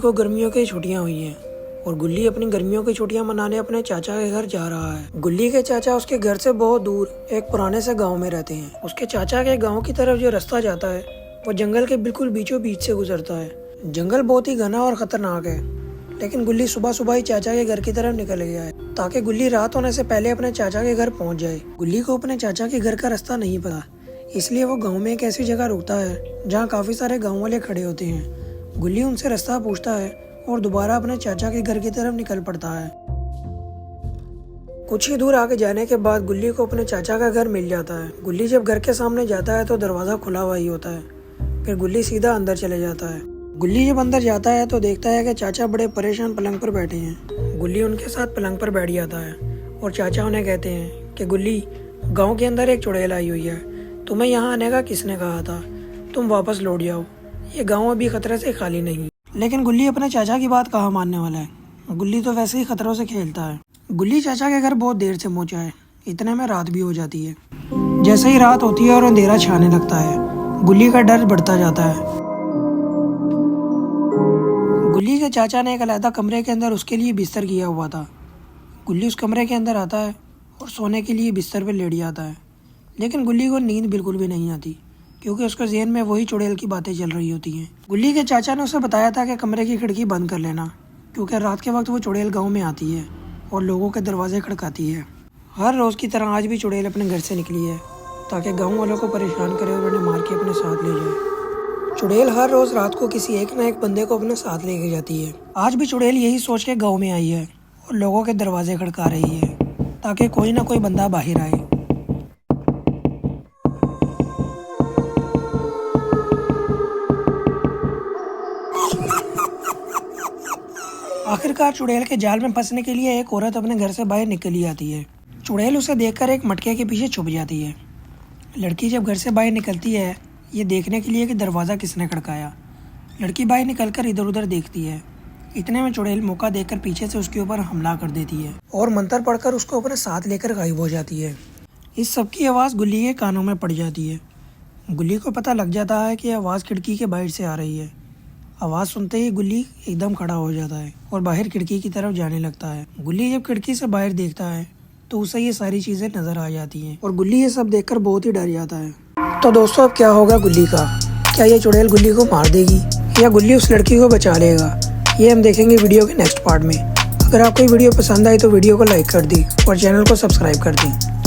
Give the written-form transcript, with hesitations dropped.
को गर्मियों की छुट्टियां हुई हैं और गुल्ली अपनी गर्मियों की छुट्टियां मनाने अपने चाचा के घर जा रहा है। गुल्ली के चाचा उसके घर से बहुत दूर एक पुराने से गांव में रहते हैं। उसके चाचा के गांव की तरफ जो रास्ता जाता है वो जंगल के बिल्कुल बीचों बीच से गुजरता है। जंगल बहुत ही घना और खतरनाक है, लेकिन गुल्ली सुबह सुबह ही चाचा के घर की तरफ निकल गया है ताकि गुल्ली रात होने से पहले अपने चाचा के घर पहुंच जाए। गुल्ली को अपने चाचा के घर का रास्ता नहीं पता, इसलिए वो गांव में एक ऐसी जगह रुकता है जहां काफी सारे गांव वाले खड़े होते हैं। गुल्ली उनसे रास्ता पूछता है और दोबारा अपने चाचा के घर की तरफ निकल पड़ता है। कुछ ही दूर आगे जाने के बाद गुल्ली को अपने चाचा का घर मिल जाता है। गुल्ली जब घर के सामने जाता है तो दरवाजा खुला हुआ ही होता है। फिर गुल्ली सीधा अंदर चले जाता है। गुल्ली जब अंदर जाता है तो देखता है कि चाचा बड़े परेशान पलंग पर बैठे हैं। गुल्ली उनके साथ पलंग पर बैठ जाता है और चाचा उन्हें कहते हैं कि गुल्ली, गांव के अंदर एक चुड़ैल आई हुई है, तुम्हें यहाँ आने का किसने कहा था? तुम वापस लौट जाओ, ये गांव अभी खतरे से खाली नहीं। लेकिन गुल्ली अपने चाचा की बात कहाँ मानने वाला है। गुल्ली तो वैसे ही खतरों से खेलता है। गुल्ली चाचा के घर बहुत देर से पहुंचा है, इतने में रात भी हो जाती है। जैसे ही रात होती है और अंधेरा छाने लगता है, गुल्ली का डर बढ़ता जाता है। गुल्ली के चाचा ने एक अलग कमरे के अंदर उसके लिए बिस्तर किया हुआ था। गुल्ली उस कमरे के अंदर आता है और सोने के लिए बिस्तर पर लेट जाता है, लेकिन गुल्ली को नींद बिल्कुल भी नहीं आती क्योंकि उसके ज़हन में वही चुड़ैल की बातें चल रही होती हैं। गुल्ली के चाचा ने उसे बताया था कि कमरे की खिड़की बंद कर लेना, क्योंकि रात के वक्त वो चुड़ैल गांव में आती है और लोगों के दरवाजे खड़काती है। हर रोज़ की तरह आज भी चुड़ैल अपने घर से निकली है ताकि गांव वालों को परेशान करे और उन्हें मार के अपने साथ ले जाए। चुड़ैल हर रोज़ रात को किसी एक न एक बंदे को अपने साथ लेके जाती है। आज भी चुड़ैल यही सोच के गाँव में आई है और लोगों के दरवाजे खड़का रही है ताकि कोई ना कोई बंदा बाहर आए। आखिरकार चुड़ैल के जाल में फंसने के लिए एक औरत अपने घर से बाहर निकल ही आती है। चुड़ैल उसे देखकर एक मटके के पीछे छुप जाती है। लड़की जब घर से बाहर निकलती है ये देखने के लिए कि दरवाज़ा किसने खड़काया। लड़की बाहर निकलकर इधर उधर देखती है। इतने में चुड़ैल मौका देखकर पीछे से उसके ऊपर हमला कर देती है और मंत्र पढ़कर उसको अपने साथ लेकर गायब हो जाती है। इस सब की आवाज़ गुल्ली के कानों में पड़ जाती है। गुल्ली को पता लग जाता है कि आवाज़ खिड़की के बाहर से आ रही है। आवाज़ सुनते ही गुल्ली एकदम खड़ा हो जाता है और बाहर खिड़की की तरफ जाने लगता है। गुल्ली जब खिड़की से बाहर देखता है तो उसे ये सारी चीज़ें नज़र आ जाती हैं और गुल्ली ये सब देखकर बहुत ही डर जाता है। तो दोस्तों, अब क्या होगा गुल्ली का? क्या ये चुड़ैल गुल्ली को मार देगी या गुल्ली उस लड़की को बचा लेगा? ये हम देखेंगे वीडियो के नेक्स्ट पार्ट में। अगर आपको ये वीडियो पसंद आई तो वीडियो को लाइक कर दी और चैनल को सब्सक्राइब कर दी।